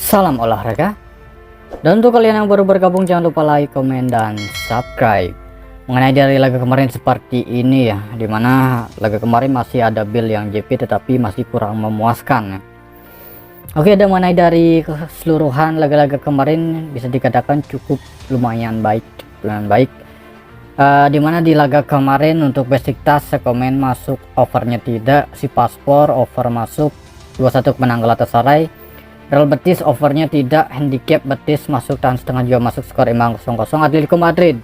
Salam olahraga. Dan untuk kalian yang baru bergabung, jangan lupa like, komen, dan subscribe. Mengenai dari laga kemarin seperti ini ya, dimana laga kemarin masih ada build yang JP tetapi masih kurang memuaskan ya. Oke, dan mengenai dari keseluruhan laga-laga kemarin bisa dikatakan cukup lumayan baik. Dimana di laga kemarin untuk basic task sekomen masuk, overnya tidak, si paspor over masuk 2-1 kemenang Galatasaray. Real Betis overnya tidak, handicap Betis masuk, tahan setengah juga masuk, skor imbang 0-0 Atletico Madrid.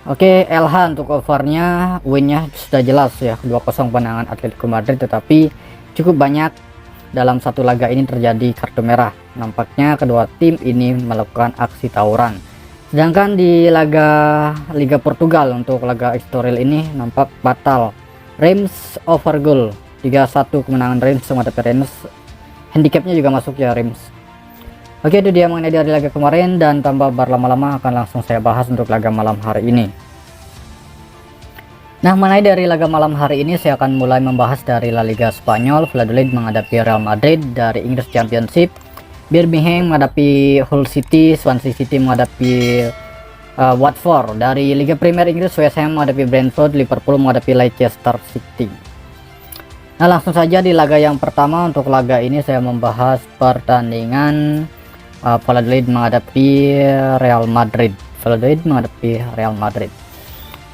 Oke, LH untuk overnya, winnya sudah jelas ya, 2-0 kemenangan Atletico Madrid, tetapi cukup banyak dalam satu laga ini terjadi kartu merah. Nampaknya kedua tim ini melakukan aksi tawuran. Sedangkan di laga Liga Portugal untuk laga Estoril ini nampak batal. Reims over goal 3-1 kemenangan Reims menghadapi Rennes. Handicapnya juga masuk ya Reims. Oke, itu dia mengenai dari laga kemarin, dan tanpa berlama-lama akan langsung saya bahas untuk laga malam hari ini. Nah, mengenai dari laga malam hari ini saya akan mulai membahas dari La Liga Spanyol. Valladolid menghadapi Real Madrid. Dari Inggris Championship, Birmingham menghadapi Hull City, Swansea City menghadapi Watford. Dari Liga Premier Inggris, West Ham menghadapi Brentford, Liverpool menghadapi Leicester City. Nah, langsung saja di laga yang pertama. Untuk laga ini saya membahas pertandingan Valladolid menghadapi Real Madrid. Valladolid menghadapi Real Madrid.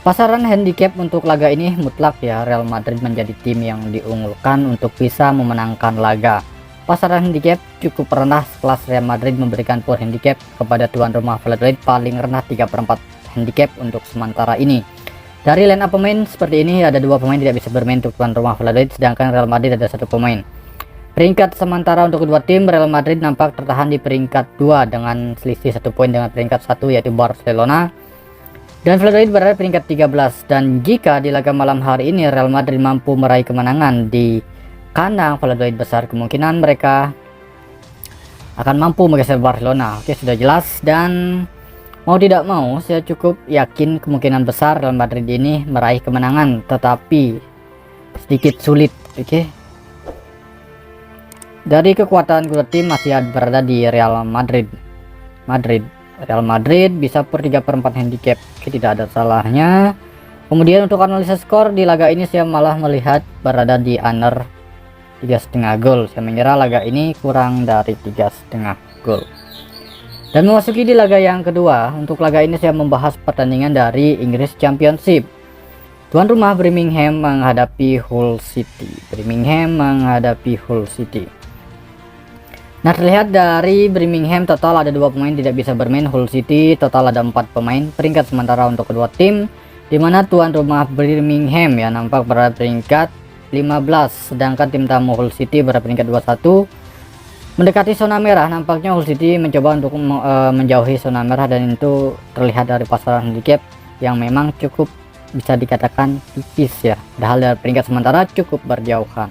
Pasaran handicap untuk laga ini mutlak ya, Real Madrid menjadi tim yang diunggulkan untuk bisa memenangkan laga. Pasaran handicap cukup rendah, kelas Real Madrid memberikan pool handicap kepada tuan rumah Valladolid paling rendah 3/4 handicap untuk sementara ini. Dari line up pemain seperti ini, ada 2 pemain tidak bisa bermain untuk tuan rumah Valladolid, sedangkan Real Madrid ada 1 pemain. Peringkat sementara untuk kedua tim, Real Madrid nampak tertahan di peringkat 2 dengan selisih 1 poin dengan peringkat 1 yaitu Barcelona. Dan Valladolid berada peringkat 13. Dan jika di laga malam hari ini Real Madrid mampu meraih kemenangan di kandang Valladolid, besar kemungkinan mereka akan mampu menggeser Barcelona. Oke, sudah jelas. Dan mau tidak mau saya cukup yakin kemungkinan besar Real Madrid ini meraih kemenangan, tetapi sedikit sulit. Oke, dari kekuatan kedua tim masih berada di Real Madrid. Real Madrid bisa per 3/4 handicap. Oke, tidak ada salahnya. Kemudian untuk analisa skor di laga ini saya malah melihat berada di under 3,5 gol. Saya mengira laga ini kurang dari 3,5 gol. Dan memasuki di laga yang kedua. Untuk laga ini saya membahas pertandingan dari Inggris Championship. Tuan rumah Birmingham menghadapi Hull City. Nah, terlihat dari Birmingham total ada 2 pemain tidak bisa bermain. Hull City total ada 4 pemain. Peringkat sementara untuk kedua tim, dimana tuan rumah Birmingham ya nampak berada peringkat 15, sedangkan tim tamu Hull City berada peringkat 21. Mendekati zona merah, nampaknya Hull City mencoba untuk menjauhi zona merah, dan itu terlihat dari pasaran handicap yang memang cukup bisa dikatakan tipis ya, padahal dari peringkat sementara cukup berjauhan.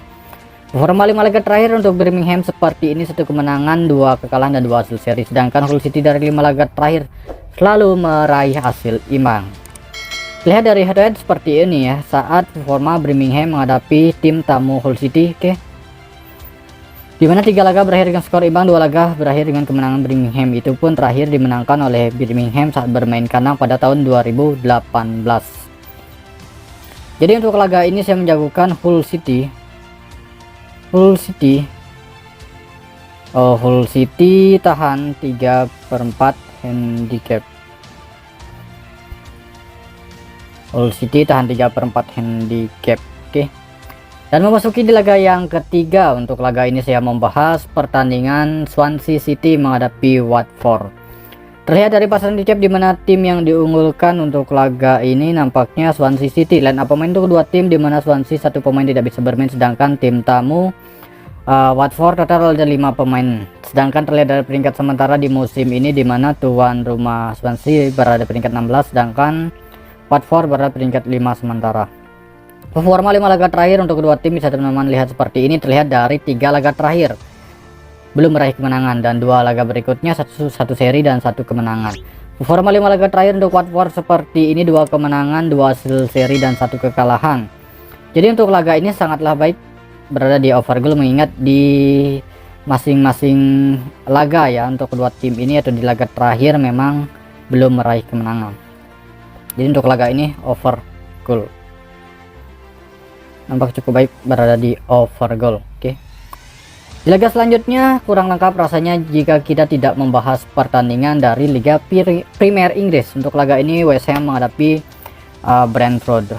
Performa 5 laga terakhir untuk Birmingham seperti ini, 1 kemenangan, 2 kekalahan, dan 2 hasil seri, sedangkan Hull City dari 5 laga terakhir selalu meraih hasil imbang. Lihat dari head to head seperti ini ya, saat performa Birmingham menghadapi tim tamu Hull City. Oke, dimana 3 laga berakhir dengan skor imbang, 2 laga berakhir dengan kemenangan Birmingham. Itu pun terakhir dimenangkan oleh Birmingham saat bermain kandang pada tahun 2018. Jadi untuk laga ini saya menjagokan Hull City tahan 3/4 handicap. Hull City tahan 3/4 handicap. Oke. Dan memasuki di laga yang ketiga. Untuk laga ini saya membahas pertandingan Swansea City menghadapi Watford. Terlihat dari pasaran handicap di mana tim yang diunggulkan untuk laga ini nampaknya Swansea City. Line up pemain untuk kedua tim, di mana Swansea 1 pemain tidak bisa bermain, sedangkan tim tamu Watford total ada 5 pemain. Sedangkan terlihat dari peringkat sementara di musim ini, di mana tuan rumah Swansea berada peringkat 16, sedangkan Watford berada peringkat 5 sementara. Performa 5 laga terakhir untuk kedua tim bisa teman-teman lihat seperti ini. Terlihat dari 3 laga terakhir belum meraih kemenangan, dan 2 laga berikutnya satu seri dan 1 kemenangan. Performa 5 laga terakhir untuk Watford seperti ini, 2 kemenangan, 2 hasil seri, dan 1 kekalahan. Jadi untuk laga ini sangatlah baik berada di over goal, mengingat di masing-masing laga ya untuk kedua tim ini, atau di laga terakhir memang belum meraih kemenangan. Jadi untuk laga ini over goal, nampak cukup baik berada di over goal. Oke, di laga selanjutnya kurang lengkap rasanya jika kita tidak membahas pertandingan dari Liga Premier Inggris. Untuk laga ini West Ham menghadapi Brentford.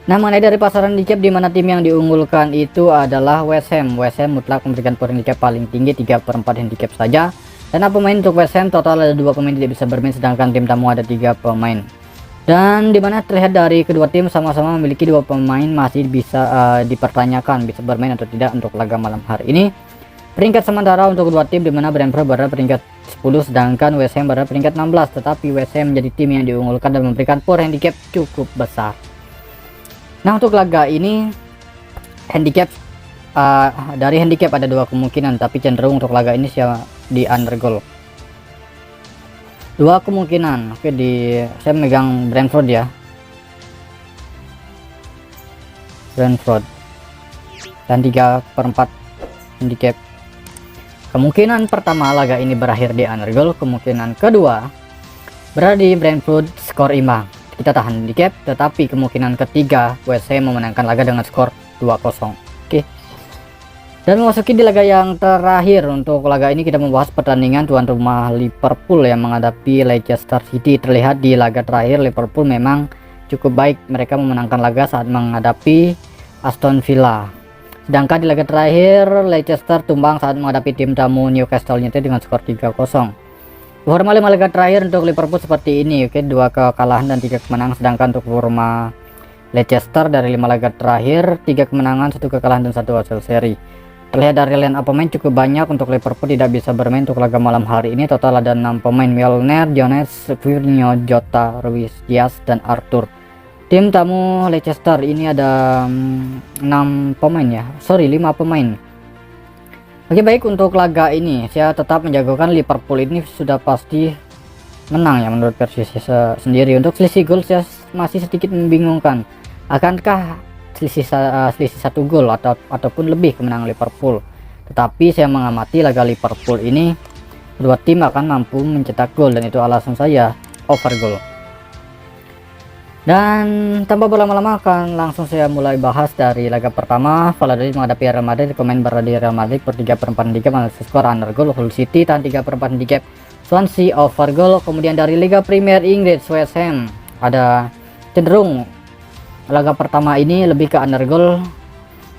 Nah, mengenai dari pasaran handicap, di mana tim yang diunggulkan itu adalah West Ham. West Ham mutlak memberikan poin handicap paling tinggi 3/4 handicap saja. Dan pemain untuk West Ham total ada 2 pemain tidak bisa bermain, sedangkan tim tamu ada 3 pemain. Dan dimana terlihat dari kedua tim sama-sama memiliki 2 pemain masih bisa dipertanyakan bisa bermain atau tidak untuk laga malam hari ini. Peringkat sementara untuk kedua tim, dimana Brentford berada peringkat 10 sedangkan West Ham berada peringkat 16, tetapi West Ham menjadi tim yang diunggulkan dan memberikan power handicap cukup besar. Nah, untuk laga ini handicap dari handicap ada 2 kemungkinan, tapi cenderung untuk laga ini di under goal. 2 kemungkinan. Oke, saya megang Brentford ya. Brentford. Dan 3/4 handicap. Kemungkinan pertama laga ini berakhir di under goal, kemungkinan kedua berada di Brentford skor imbang. Kita tahan handicap, tetapi kemungkinan ketiga West Ham memenangkan laga dengan skor 2-0. Oke. Dan memasuki di laga yang terakhir. Untuk laga ini kita membahas pertandingan tuan rumah Liverpool yang menghadapi Leicester City. Terlihat di laga terakhir Liverpool memang cukup baik, mereka memenangkan laga saat menghadapi Aston Villa. Sedangkan di laga terakhir Leicester tumbang saat menghadapi tim tamu Newcastle United dengan skor 3-0. Performa 5 laga terakhir untuk Liverpool seperti ini. Oke, 2 kekalahan dan 3 kemenangan, sedangkan untuk performa Leicester dari 5 laga terakhir 3 kemenangan, 1 kekalahan dan 1 hasil seri. Terlihat dari line up pemain cukup banyak untuk Liverpool tidak bisa bermain untuk laga malam hari ini. Total ada 6 pemain: Milner, Jones, Firmino, Jota, Ruiz Diaz, dan Arthur. Tim tamu Leicester ini ada 5 pemain. Oke, baik, untuk laga ini saya tetap menjagokan Liverpool ini sudah pasti menang ya menurut versi saya sendiri. Untuk selisih gol saya masih sedikit membingungkan. Akankah selisih 1 gol ataupun lebih kemenangan Liverpool? Tetapi saya mengamati laga Liverpool ini kedua tim akan mampu mencetak gol, dan itu alasan saya over gol. Dan tanpa berlama-lama akan langsung saya mulai bahas dari laga pertama. Valladolid menghadapi Real Madrid. Pemain berada di Real Madrid per 3/4 handicap, analisis skor under goal. Hull City tahan 3/4 handicap, Swansea over goal. Kemudian dari Liga Premier Inggris, West Ham ada cenderung laga pertama ini lebih ke under goal.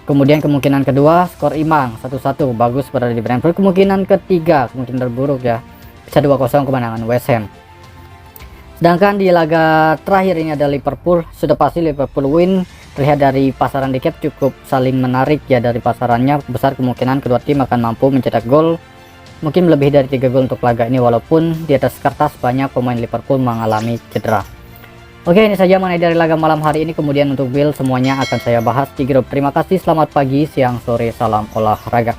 Kemudian kemungkinan kedua skor imbang 1-1, bagus berada di Brentford. Kemungkinan ketiga, kemungkinan terburuk ya, bisa 2-0 kemenangan West Ham. Sedangkan di laga terakhir ini ada Liverpool, sudah pasti Liverpool win. Terlihat dari pasaran handicap cukup saling menarik ya, dari pasarannya besar kemungkinan kedua tim akan mampu mencetak gol, mungkin lebih dari 3 gol untuk laga ini, walaupun di atas kertas banyak pemain Liverpool mengalami cedera. Oke, ini saja mengenai dari laga malam hari ini. Kemudian untuk build semuanya akan saya bahas di grup. Terima kasih, selamat pagi, siang, sore, salam olahraga.